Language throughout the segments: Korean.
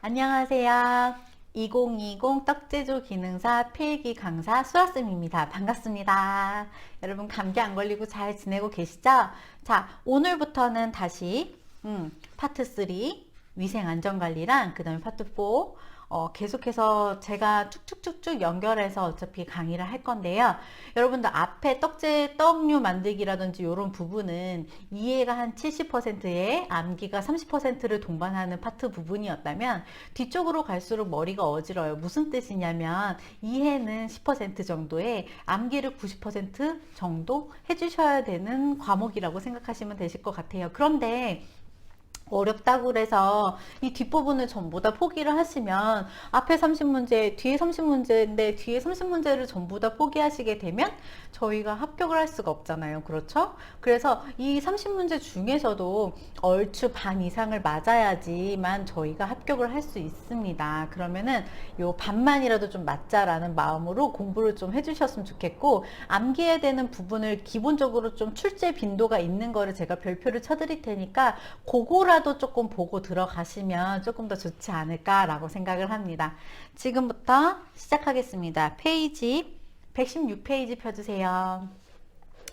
안녕하세요. 2020 떡제조 기능사 필기 강사 수아쌤입니다. 반갑습니다. 여러분 감기 안 걸리고 잘 지내고 계시죠? 자, 오늘부터는 다시 파트 3 위생 안전관리랑 그 다음에 파트 4 계속해서 제가 쭉쭉쭉쭉 연결해서 어차피 강의를 할 건데요. 여러분들 앞에 떡류 만들기라든지 이런 부분은 이해가 한 70%에 암기가 30%를 동반하는 파트 부분이었다면 뒤쪽으로 갈수록 머리가 어지러워요. 무슨 뜻이냐면 이해는 10% 정도에 암기를 90% 정도 해주셔야 되는 과목이라고 생각하시면 되실 것 같아요. 그런데 어렵다고 그래서 이 뒷부분을 전부 다 포기를 하시면 앞에 30문제, 뒤에 30문제인데 뒤에 30문제를 전부 다 포기하시게 되면 저희가 합격을 할 수가 없잖아요. 그렇죠? 그래서 이 30문제 중에서도 얼추 반 이상을 맞아야지만 저희가 합격을 할 수 있습니다. 그러면은 요 반만이라도 좀 맞자라는 마음으로 공부를 좀 해주셨으면 좋겠고, 암기해야 되는 부분을 기본적으로 좀 출제 빈도가 있는 거를 제가 별표를 쳐드릴 테니까 그거라도 조금 보고 들어가시면 조금 더 좋지 않을까라고 생각을 합니다. 지금부터 시작하겠습니다. 페이지 116페이지 펴주세요.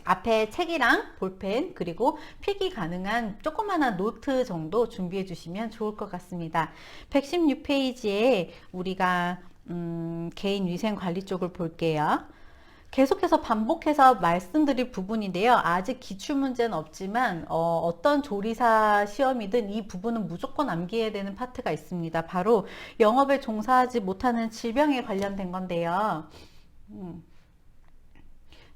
앞에 책이랑 볼펜 그리고 필기 가능한 조그마한 노트 정도 준비해 주시면 좋을 것 같습니다. 116페이지에 우리가 개인 위생 관리 쪽을 볼게요. 계속해서 반복해서 말씀드릴 부분인데요. 아직 기출문제는 없지만 어떤 조리사 시험이든 이 부분은 무조건 암기해야 되는 파트가 있습니다. 바로 영업에 종사하지 못하는 질병에 관련된 건데요.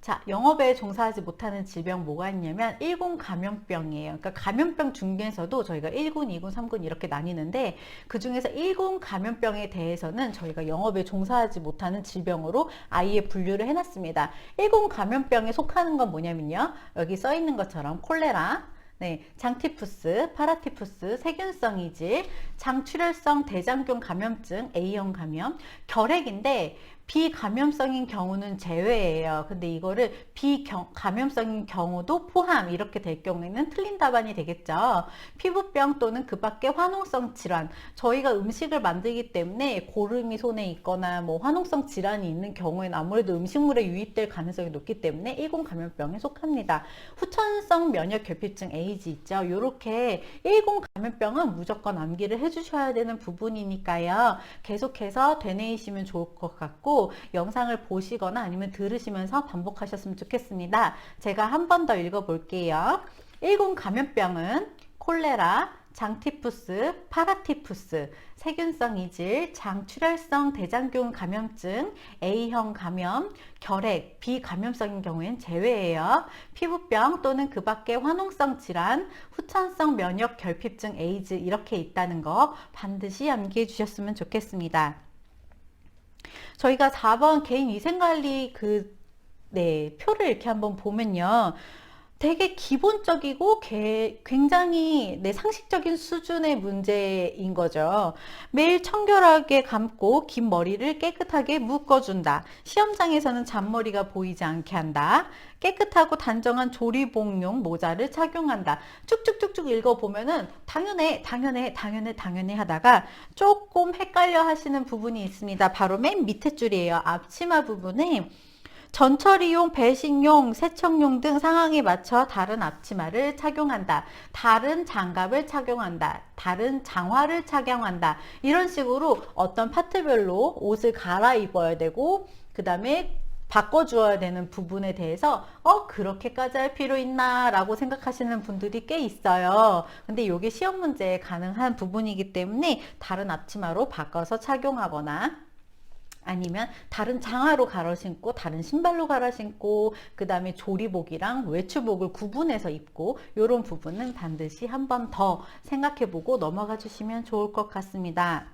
자, 영업에 종사하지 못하는 질병 뭐가 있냐면 1군 감염병이에요. 그러니까 감염병 중에서도 저희가 1군, 2군, 3군 이렇게 나뉘는데 그 중에서 1군 감염병에 대해서는 저희가 영업에 종사하지 못하는 질병으로 아예 분류를 해놨습니다. 1군 감염병에 속하는 건 뭐냐면요. 여기 써 있는 것처럼 콜레라, 네, 장티푸스, 파라티푸스, 세균성 이질, 장출혈성 대장균 감염증, A형 감염, 결핵인데 비감염성인 경우는 제외예요. 근데 이거를 비감염성인 경우도 포함 이렇게 될 경우에는 틀린 답안이 되겠죠. 피부병 또는 그 밖의 화농성 질환. 저희가 음식을 만들기 때문에 고름이 손에 있거나 뭐 화농성 질환이 있는 경우에는 아무래도 음식물에 유입될 가능성이 높기 때문에 1군 감염병에 속합니다. 후천성 면역 결핍증 에이즈 있죠. 이렇게 1군 감염병은 무조건 암기를 해주셔야 되는 부분이니까요. 계속해서 되뇌이시면 좋을 것 같고 영상을 보시거나 아니면 들으시면서 반복하셨으면 좋겠습니다. 제가 한 번 더 읽어볼게요. 1군 감염병은 콜레라, 장티푸스, 파라티푸스, 세균성 이질, 장출혈성 대장균 감염증, A형 감염, 결핵, 비감염성인 경우엔 제외예요. 피부병 또는 그 밖의 화농성 질환, 후천성 면역 결핍증 에이즈 이렇게 있다는 거 반드시 암기해 주셨으면 좋겠습니다. 저희가 4번 개인위생관리 표를 이렇게 한번 보면요. 되게 기본적이고 굉장히 상식적인 수준의 문제인 거죠. 매일 청결하게 감고 긴 머리를 깨끗하게 묶어준다. 시험장에서는 잔머리가 보이지 않게 한다. 깨끗하고 단정한 조리복용 모자를 착용한다. 쭉쭉쭉쭉 읽어보면은 당연해 하다가 조금 헷갈려 하시는 부분이 있습니다. 바로 맨 밑에 줄이에요. 앞치마 부분에 전처리용, 배식용, 세척용 등 상황에 맞춰 다른 앞치마를 착용한다. 다른 장갑을 착용한다. 다른 장화를 착용한다. 이런 식으로 어떤 파트별로 옷을 갈아입어야 되고 그 다음에 바꿔주어야 되는 부분에 대해서 그렇게까지 할 필요 있나 라고 생각하시는 분들이 꽤 있어요. 근데 이게 시험 문제에 가능한 부분이기 때문에 다른 앞치마로 바꿔서 착용하거나 아니면 다른 장화로 갈아 신고 다른 신발로 갈아 신고 그 다음에 조리복이랑 외출복을 구분해서 입고 이런 부분은 반드시 한 번 더 생각해 보고 넘어가 주시면 좋을 것 같습니다.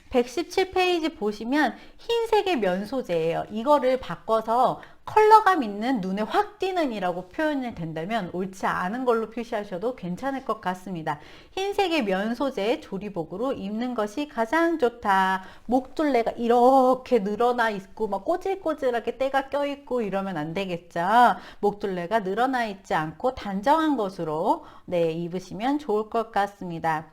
117페이지 보시면 흰색의 면 소재예요. 이거를 바꿔서 컬러감 있는 눈에 확 띄는 이라고 표현이 된다면 옳지 않은 걸로 표시하셔도 괜찮을 것 같습니다. 흰색의 면 소재 조리복으로 입는 것이 가장 좋다. 목둘레가 이렇게 늘어나 있고 막 꼬질꼬질하게 때가 껴있고 이러면 안 되겠죠. 목둘레가 늘어나 있지 않고 단정한 것으로 입으시면 좋을 것 같습니다.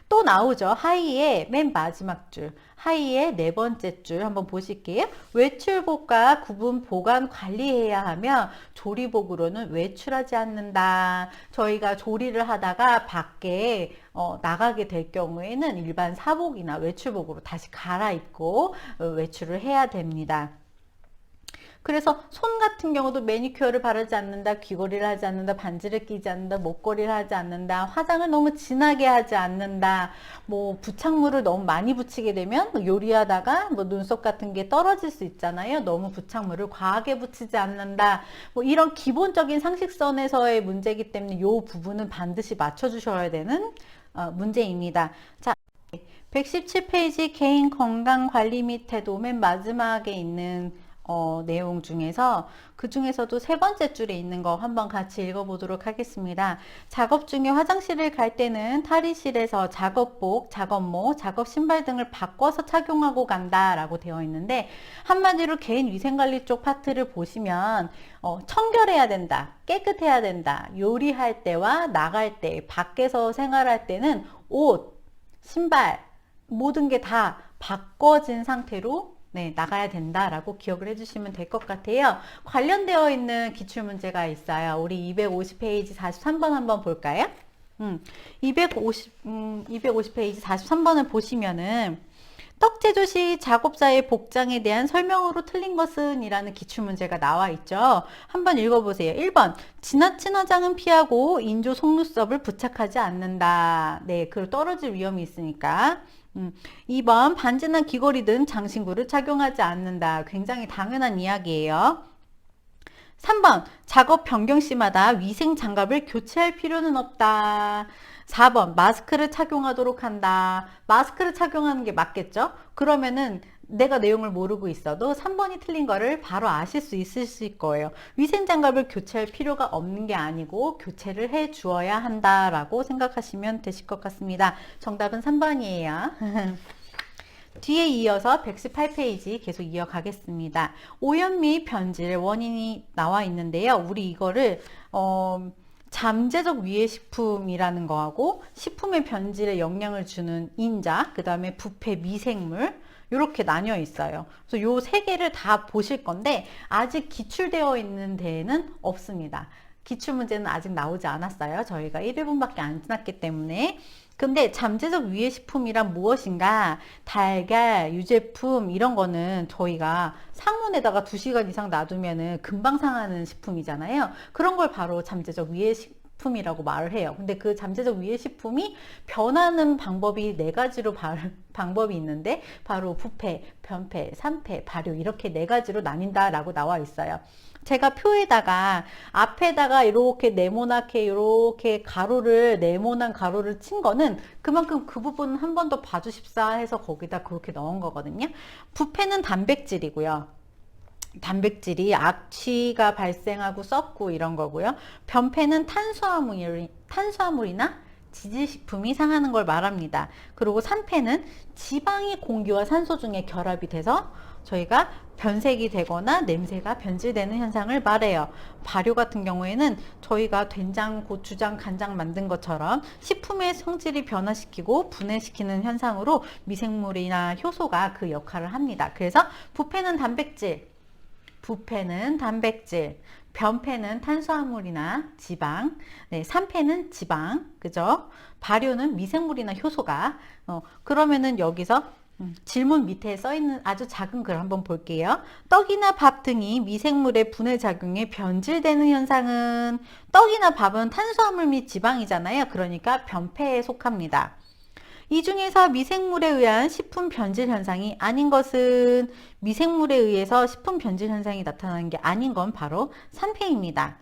또 나오죠. 하이의 맨 마지막 줄, 하이의 네 번째 줄 한번 보실게요. 외출복과 구분 보관 관리해야 하며 조리복으로는 외출하지 않는다. 저희가 조리를 하다가 밖에 나가게 될 경우에는 일반 사복이나 외출복으로 다시 갈아입고 외출을 해야 됩니다. 그래서 손 같은 경우도 매니큐어를 바르지 않는다, 귀걸이를 하지 않는다, 반지를 끼지 않는다, 목걸이를 하지 않는다, 화장을 너무 진하게 하지 않는다, 뭐 부착물을 너무 많이 붙이게 되면 요리하다가 뭐 눈썹 같은 게 떨어질 수 있잖아요. 너무 부착물을 과하게 붙이지 않는다. 뭐 이런 기본적인 상식선에서의 문제이기 때문에 이 부분은 반드시 맞춰주셔야 되는 문제입니다. 자, 117페이지 개인 건강 관리 및 태도 맨 마지막에 있는 내용 중에서 그 중에서도 세 번째 줄에 있는 거 한번 같이 읽어보도록 하겠습니다. 작업 중에 화장실을 갈 때는 탈의실에서 작업복, 작업모, 작업 신발 등을 바꿔서 착용하고 간다 라고 되어 있는데 한마디로 개인 위생관리 쪽 파트를 보시면 청결해야 된다, 깨끗해야 된다, 요리할 때와 나갈 때, 밖에서 생활할 때는 옷, 신발 모든 게 다 바꿔진 상태로 나가야 된다라고 기억을 해주시면 될 것 같아요. 관련되어 있는 기출문제가 있어요. 우리 250페이지 43번 한번 볼까요? 250페이지 43번을 보시면은 떡 제조 시 작업자의 복장에 대한 설명으로 틀린 것은 이라는 기출문제가 나와 있죠. 한번 읽어보세요. 1번 지나친 화장은 피하고 인조 속눈썹을 부착하지 않는다. 네, 그 떨어질 위험이 있으니까. 2번 반지나 귀걸이 등 장신구를 착용하지 않는다. 굉장히 당연한 이야기예요. 3번 작업 변경 시마다 위생 장갑을 교체할 필요는 없다. 4번 마스크를 착용하도록 한다. 마스크를 착용하는 게 맞겠죠? 그러면은 내가 내용을 모르고 있어도 3번이 틀린 거를 바로 아실 수 있을 거예요. 위생장갑을 교체할 필요가 없는 게 아니고 교체를 해 주어야 한다라고 생각하시면 되실 것 같습니다. 정답은 3번이에요. 뒤에 이어서 118페이지 계속 이어가겠습니다. 오염 및 변질의 원인이 나와 있는데요. 우리 이거를 잠재적 위해식품이라는 거하고 식품의 변질에 영향을 주는 인자, 그 다음에 부패 미생물 이렇게 나뉘어 있어요. 그래서 요 세 개를 다 보실 건데 아직 기출되어 있는 데에는 없습니다. 기출문제는 아직 나오지 않았어요. 저희가 1일분밖에 안 지났기 때문에. 근데 잠재적 위해식품이란 무엇인가? 달걀, 유제품 이런 거는 저희가 상온에다가 2시간 이상 놔두면은 금방 상하는 식품이잖아요. 그런 걸 바로 잠재적 위해식품이라고 말을 해요. 근데 그 잠재적 위해식품이 변하는 방법이 4가지로 방법이 있는데 바로 부패, 변패, 산패, 발효 이렇게 4가지로 나뉜다라고 나와 있어요. 제가 표에다가 앞에다가 이렇게 네모나게 이렇게 가로를 네모난 가로를 친 거는 그만큼 그 부분 한 번 더 봐주십사 해서 거기다 그렇게 넣은 거거든요. 부패는 단백질이고요. 단백질이 악취가 발생하고 썩고 이런 거고요. 변패는 탄수화물이나 지질식품이 상하는 걸 말합니다. 그리고 산패는 지방이 공기와 산소 중에 결합이 돼서 저희가 변색이 되거나 냄새가 변질되는 현상을 말해요. 발효 같은 경우에는 저희가 된장, 고추장, 간장 만든 것처럼 식품의 성질이 변화시키고 분해시키는 현상으로 미생물이나 효소가 그 역할을 합니다. 그래서 부패는 단백질, 변패는 탄수화물이나 지방, 산패는 지방, 그죠? 발효는 미생물이나 효소가, 그러면은 여기서 질문 밑에 써 있는 아주 작은 글 한번 볼게요. 떡이나 밥 등이 미생물의 분해 작용에 변질되는 현상은 떡이나 밥은 탄수화물 및 지방이잖아요. 그러니까 변패에 속합니다. 이 중에서 미생물에 의한 식품 변질 현상이 아닌 것은 미생물에 의해서 식품 변질 현상이 나타나는 게 아닌 건 바로 산패입니다.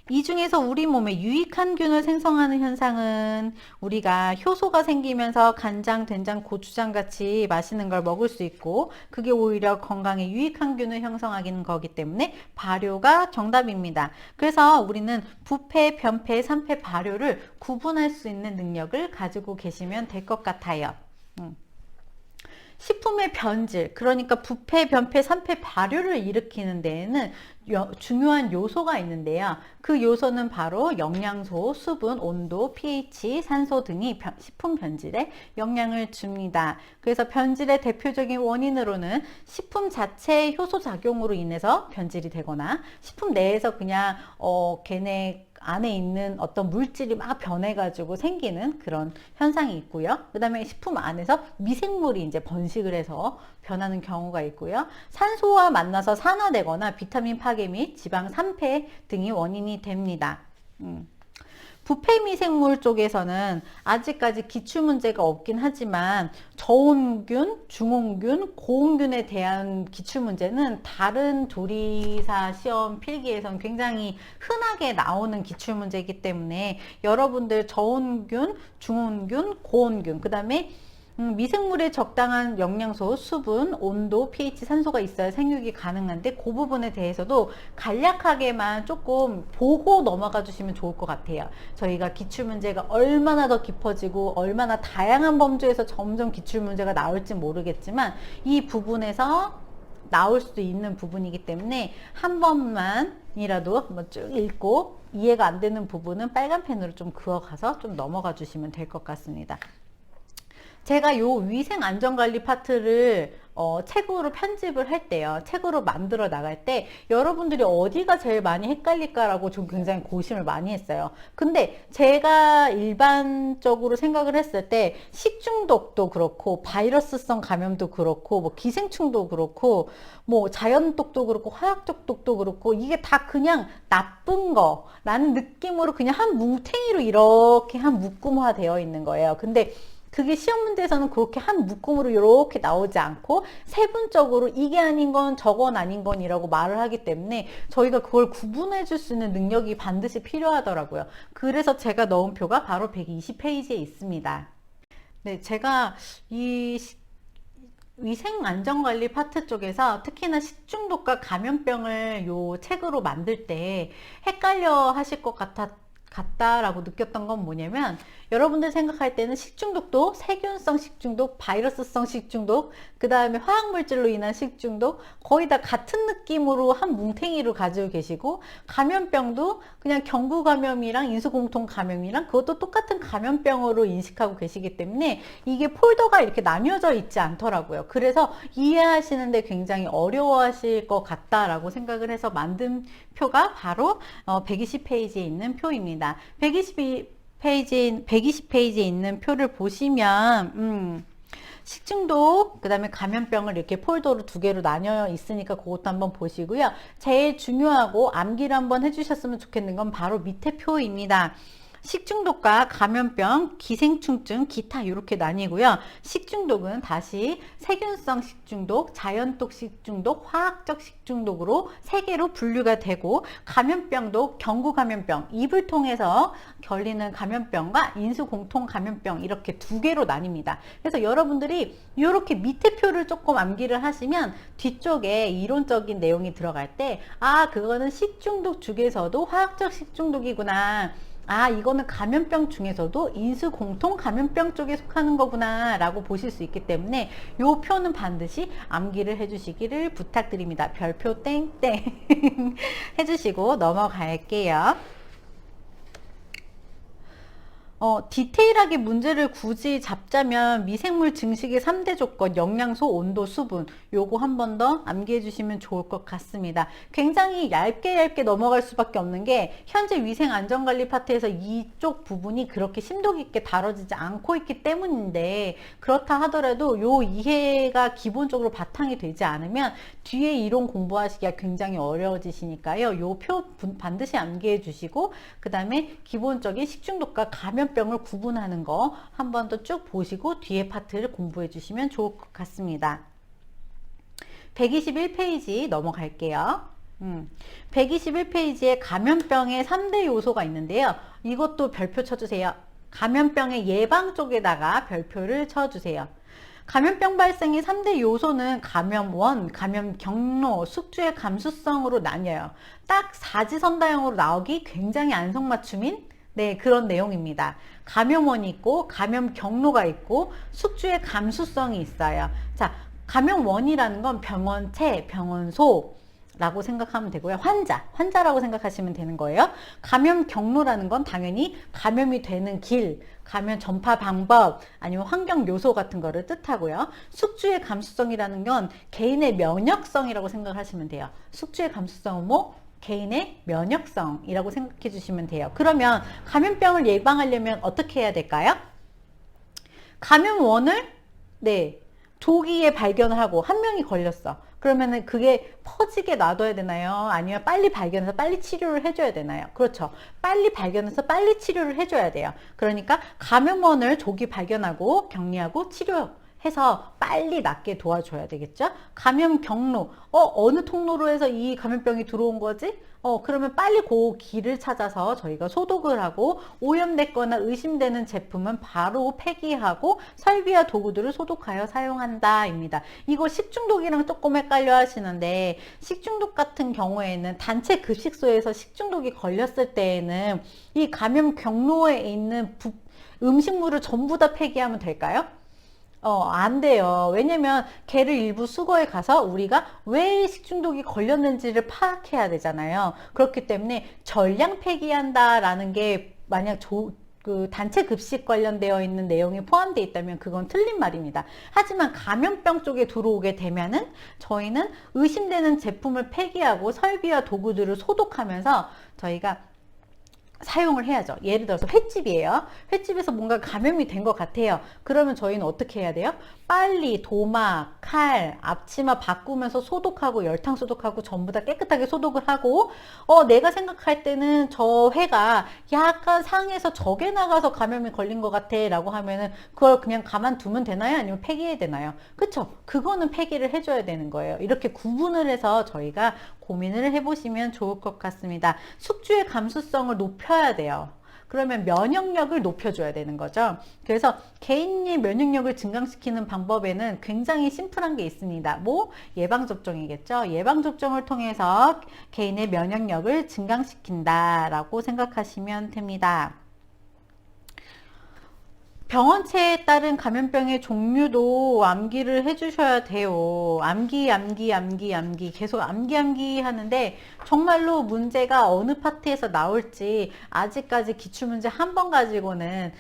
이 중에서 우리 몸에 유익한 균을 생성하는 현상은 우리가 효소가 생기면서 간장, 된장, 고추장 같이 맛있는 걸 먹을 수 있고 그게 오히려 건강에 유익한 균을 형성하는 거기 때문에 발효가 정답입니다. 그래서 우리는 부패, 변패, 산패, 발효를 구분할 수 있는 능력을 가지고 계시면 될 것 같아요. 식품의 변질, 그러니까 부패, 변패, 산패, 발효를 일으키는 데에는 중요한 요소가 있는데요. 그 요소는 바로 영양소, 수분, 온도, pH, 산소 등이 식품 변질에 영향을 줍니다. 그래서 변질의 대표적인 원인으로는 식품 자체의 효소 작용으로 인해서 변질이 되거나 식품 내에서 그냥 걔네 안에 있는 어떤 물질이 막 변해가지고 생기는 그런 현상이 있고요. 그 다음에 식품 안에서 미생물이 이제 번식을 해서 변하는 경우가 있고요. 산소와 만나서 산화되거나 비타민 파괴 및 지방 산패 등이 원인이 됩니다. 부패 미생물 쪽에서는 아직까지 기출 문제가 없긴 하지만 저온균, 중온균, 고온균에 대한 기출 문제는 다른 조리사 시험 필기에서는 굉장히 흔하게 나오는 기출 문제이기 때문에 여러분들 저온균, 중온균, 고온균, 그 다음에 미생물의 적당한 영양소, 수분, 온도, pH, 산소가 있어야 생육이 가능한데 그 부분에 대해서도 간략하게만 조금 보고 넘어가 주시면 좋을 것 같아요. 저희가 기출문제가 얼마나 더 깊어지고 얼마나 다양한 범주에서 점점 기출문제가 나올지 모르겠지만 이 부분에서 나올 수도 있는 부분이기 때문에 한 번만이라도 한번 쭉 읽고 이해가 안 되는 부분은 빨간 펜으로 좀 그어가서 좀 넘어가 주시면 될 것 같습니다. 제가 요 위생 안전관리 파트를 책으로 편집을 할 때요, 책으로 만들어 나갈 때 여러분들이 어디가 제일 많이 헷갈릴까라고 좀 굉장히 고심을 많이 했어요. 근데 제가 일반적으로 생각을 했을 때 식중독도 그렇고 바이러스성 감염도 그렇고 뭐 기생충도 그렇고 뭐 자연독도 그렇고 화학적 독도 그렇고 이게 다 그냥 나쁜 거라는 느낌으로 그냥 한 뭉탱이로 이렇게 한 묶음화 되어 있는 거예요. 근데 그게 시험 문제에서는 그렇게 한 묶음으로 이렇게 나오지 않고 세분적으로 이게 아닌 건 저건 아닌 건이라고 말을 하기 때문에 저희가 그걸 구분해 줄 수 있는 능력이 반드시 필요하더라고요. 그래서 제가 넣은 표가 바로 120페이지에 있습니다. 네, 제가 이 위생안전관리 파트 쪽에서 특히나 식중독과 감염병을 요 책으로 만들 때 헷갈려 하실 것 같다라고 느꼈던 건 뭐냐면 여러분들 생각할 때는 식중독도 세균성 식중독, 바이러스성 식중독, 그 다음에 화학물질로 인한 식중독 거의 다 같은 느낌으로 한 뭉탱이로 가지고 계시고 감염병도 그냥 경구감염이랑 인수공통감염이랑 그것도 똑같은 감염병으로 인식하고 계시기 때문에 이게 폴더가 이렇게 나뉘어져 있지 않더라고요. 그래서 이해하시는데 굉장히 어려워하실 것 같다라고 생각을 해서 만든 표가 바로 120페이지에 있는 표입니다. 120페이지에 있는 표를 보시면 식중독, 그 다음에 감염병을 이렇게 폴더로 두 개로 나뉘어 있으니까 그것도 한번 보시고요. 제일 중요하고 암기를 한번 해주셨으면 좋겠는 건 바로 밑에 표입니다. 식중독과 감염병, 기생충증, 기타 이렇게 나뉘고요. 식중독은 다시 세균성 식중독, 자연독 식중독, 화학적 식중독으로 세 개로 분류가 되고 감염병도 경구감염병, 입을 통해서 걸리는 감염병과 인수공통감염병 이렇게 두 개로 나뉩니다. 그래서 여러분들이 이렇게 밑에 표를 조금 암기를 하시면 뒤쪽에 이론적인 내용이 들어갈 때 그거는 식중독 중에서도 화학적 식중독이구나. 이거는 감염병 중에서도 인수공통 감염병 쪽에 속하는 거구나 라고 보실 수 있기 때문에 이 표는 반드시 암기를 해주시기를 부탁드립니다. 별표 땡땡 해주시고 넘어갈게요. 디테일하게 문제를 굳이 잡자면 미생물 증식의 3대 조건, 영양소, 온도, 수분 요거 한 번 더 암기해 주시면 좋을 것 같습니다. 굉장히 얇게 넘어갈 수밖에 없는 게 현재 위생안전관리 파트에서 이쪽 부분이 그렇게 심도 깊게 다뤄지지 않고 있기 때문인데 그렇다 하더라도 요 이해가 기본적으로 바탕이 되지 않으면 뒤에 이론 공부하시기가 굉장히 어려워지시니까요. 요 표 반드시 암기해 주시고 그 다음에 기본적인 식중독과 감염병을 구분하는 거 한 번 더 쭉 보시고 뒤에 파트를 공부해 주시면 좋을 것 같습니다. 121페이지 넘어갈게요. 121페이지에 감염병의 3대 요소가 있는데요. 이것도 별표 쳐주세요. 감염병의 예방 쪽에다가 별표를 쳐주세요. 감염병 발생의 3대 요소는 감염원, 감염 경로, 숙주의 감수성으로 나뉘어요. 딱 사지선다형으로 나오기 굉장히 안성맞춤인 그런 내용입니다. 감염원이 있고 감염 경로가 있고 숙주의 감수성이 있어요. 자, 감염원이라는 건 병원체, 병원소 라고 생각하면 되고요. 환자라고 생각하시면 되는 거예요. 감염 경로라는 건 당연히 감염이 되는 길, 감염 전파 방법, 아니면 환경 요소 같은 거를 뜻하고요. 숙주의 감수성이라는 건 개인의 면역성이라고 생각하시면 돼요. 숙주의 감수성은 뭐? 개인의 면역성이라고 생각해 주시면 돼요. 그러면 감염병을 예방하려면 어떻게 해야 될까요? 감염원을 조기에 발견을 하고 한 명이 걸렸어. 그러면은 그게 퍼지게 놔둬야 되나요? 아니면 빨리 발견해서 빨리 치료를 해줘야 되나요? 그렇죠. 빨리 발견해서 빨리 치료를 해줘야 돼요. 그러니까 감염원을 조기 발견하고 격리하고 치료해서 빨리 낫게 도와줘야 되겠죠? 감염 경로, 어느 통로로 해서 이 감염병이 들어온 거지? 그러면 빨리 그 길을 찾아서 저희가 소독을 하고 오염됐거나 의심되는 제품은 바로 폐기하고 설비와 도구들을 소독하여 사용한다 입니다. 이거 식중독이랑 조금 헷갈려 하시는데 식중독 같은 경우에는 단체 급식소에서 식중독이 걸렸을 때에는 이 감염 경로에 있는 음식물을 전부 다 폐기하면 될까요? 안 돼요. 왜냐면 걔를 일부 수거해 가서 우리가 왜 식중독이 걸렸는지를 파악해야 되잖아요. 그렇기 때문에 전량 폐기한다라는 게 만약 그 단체 급식 관련되어 있는 내용이 포함되어 있다면 그건 틀린 말입니다. 하지만 감염병 쪽에 들어오게 되면은 저희는 의심되는 제품을 폐기하고 설비와 도구들을 소독하면서 저희가 사용을 해야죠. 예를 들어서 횟집이에요. 횟집에서 뭔가 감염이 된 것 같아요. 그러면 저희는 어떻게 해야 돼요? 빨리 도마, 칼, 앞치마 바꾸면서 소독하고 열탕 소독하고 전부 다 깨끗하게 소독을 하고 내가 생각할 때는 저 회가 약간 상해서 적에 나가서 감염이 걸린 것 같아 라고 하면은 그걸 그냥 가만두면 되나요? 아니면 폐기해야 되나요? 그쵸? 그거는 폐기를 해줘야 되는 거예요. 이렇게 구분을 해서 저희가 고민을 해보시면 좋을 것 같습니다. 숙주의 감수성을 높여야 돼요. 그러면 면역력을 높여줘야 되는 거죠. 그래서 개인의 면역력을 증강시키는 방법에는 굉장히 심플한 게 있습니다. 뭐? 예방접종이겠죠. 예방접종을 통해서 개인의 면역력을 증강시킨다라고 생각하시면 됩니다. 병원체에 따른 감염병의 종류도 암기를 해주셔야 돼요. 암기 계속 암기 하는데 정말로 문제가 어느 파트에서 나올지 아직까지 기출문제 한 번 가지고는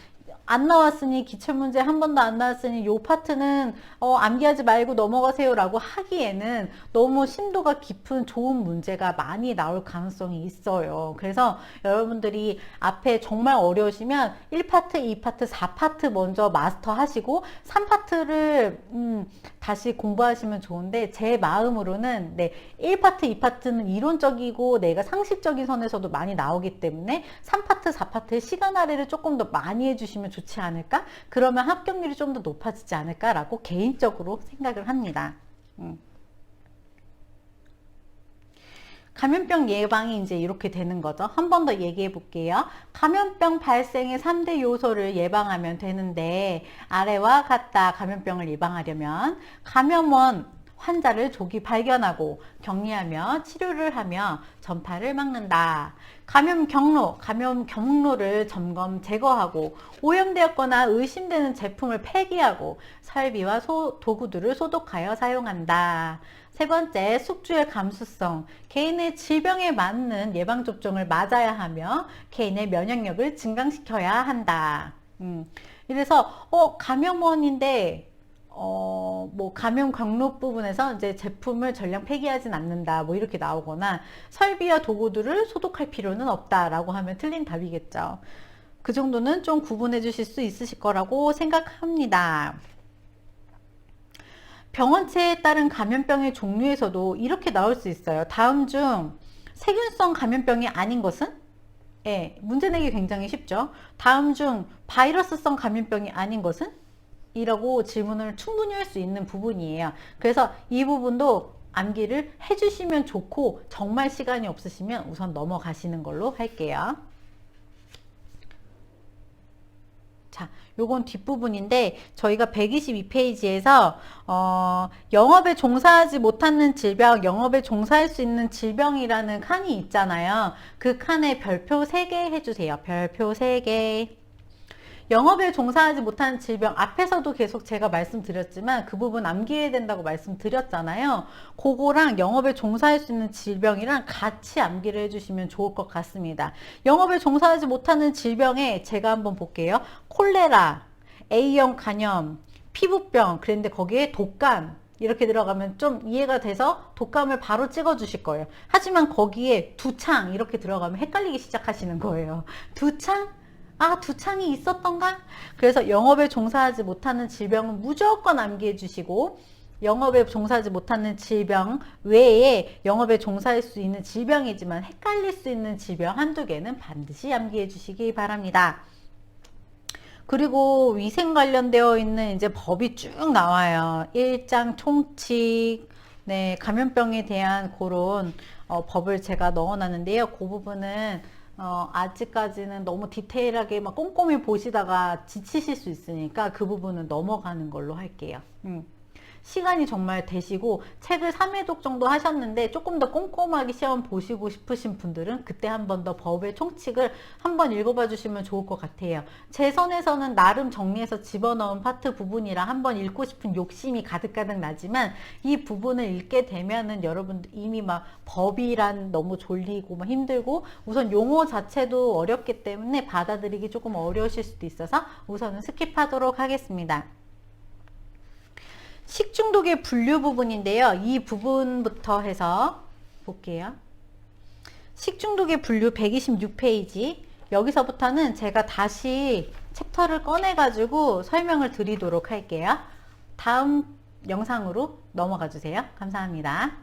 안 나왔으니 기출문제 한 번도 안 나왔으니 요 파트는 암기하지 말고 넘어가세요 라고 하기에는 너무 심도가 깊은 좋은 문제가 많이 나올 가능성이 있어요. 그래서 여러분들이 앞에 정말 어려우시면 1파트, 2파트, 4파트 먼저 마스터 하시고 3파트를 다시 공부하시면 좋은데 제 마음으로는 1파트, 2파트는 이론적이고 내가 상식적인 선에서도 많이 나오기 때문에 3파트, 4파트의 시간 할애를 조금 더 많이 해주시면 좋지 않을까? 그러면 합격률이 좀 더 높아지지 않을까라고 개인적으로 생각을 합니다. 감염병 예방이 이제 이렇게 되는 거죠. 한 번 더 얘기해 볼게요. 감염병 발생의 3대 요소를 예방하면 되는데 아래와 같다. 감염병을 예방하려면 감염원 환자를 조기 발견하고 격리하며 치료를 하며 전파를 막는다. 감염 경로를 점검 제거하고 오염되었거나 의심되는 제품을 폐기하고 설비와 도구들을 소독하여 사용한다. 세 번째, 숙주의 감수성. 개인의 질병에 맞는 예방접종을 맞아야 하며 개인의 면역력을 증강시켜야 한다. 이래서 감염원인데 뭐 감염 경로 부분에서 이제 제품을 전량 폐기하진 않는다 뭐 이렇게 나오거나 설비와 도구들을 소독할 필요는 없다라고 하면 틀린 답이겠죠. 그 정도는 좀 구분해 주실 수 있으실 거라고 생각합니다. 병원체에 따른 감염병의 종류에서도 이렇게 나올 수 있어요. 다음 중 세균성 감염병이 아닌 것은? 문제 내기 굉장히 쉽죠. 다음 중 바이러스성 감염병이 아닌 것은? 이라고 질문을 충분히 할 수 있는 부분이에요. 그래서 이 부분도 암기를 해주시면 좋고 정말 시간이 없으시면 우선 넘어가시는 걸로 할게요. 자, 요건 뒷부분인데 저희가 122페이지에서 영업에 종사하지 못하는 질병, 영업에 종사할 수 있는 질병이라는 칸이 있잖아요. 그 칸에 별표 3개 해주세요. 별표 3개. 영업에 종사하지 못하는 질병, 앞에서도 계속 제가 말씀드렸지만 그 부분 암기해야 된다고 말씀드렸잖아요. 그거랑 영업에 종사할 수 있는 질병이랑 같이 암기를 해주시면 좋을 것 같습니다. 영업에 종사하지 못하는 질병에 제가 한번 볼게요. 콜레라, A형 간염, 피부병, 그런데 거기에 독감 이렇게 들어가면 좀 이해가 돼서 독감을 바로 찍어 주실 거예요. 하지만 거기에 두창 이렇게 들어가면 헷갈리기 시작하시는 거예요. 두창? 아, 두창이 있었던가? 그래서 영업에 종사하지 못하는 질병은 무조건 암기해 주시고, 영업에 종사하지 못하는 질병 외에 영업에 종사할 수 있는 질병이지만 헷갈릴 수 있는 질병 한두 개는 반드시 암기해 주시기 바랍니다. 그리고 위생 관련되어 있는 이제 법이 쭉 나와요. 일장 총칙, 네, 감염병에 대한 그런 법을 제가 넣어놨는데요. 그 부분은 아직까지는 너무 디테일하게 막 꼼꼼히 보시다가 지치실 수 있으니까 그 부분은 넘어가는 걸로 할게요. 시간이 정말 되시고 책을 3회독 정도 하셨는데 조금 더 꼼꼼하게 시험 보시고 싶으신 분들은 그때 한 번 더 법의 총칙을 한번 읽어봐 주시면 좋을 것 같아요. 제 선에서는 나름 정리해서 집어넣은 파트 부분이라 한번 읽고 싶은 욕심이 가득가득 나지만 이 부분을 읽게 되면은 여러분들 이미 막 법이란 너무 졸리고 막 힘들고 우선 용어 자체도 어렵기 때문에 받아들이기 조금 어려우실 수도 있어서 우선은 스킵하도록 하겠습니다. 식중독의 분류 부분인데요. 이 부분부터 해서 볼게요. 식중독의 분류 126페이지. 여기서부터는 제가 다시 챕터를 꺼내 가지고 설명을 드리도록 할게요. 다음 영상으로 넘어가 주세요. 감사합니다.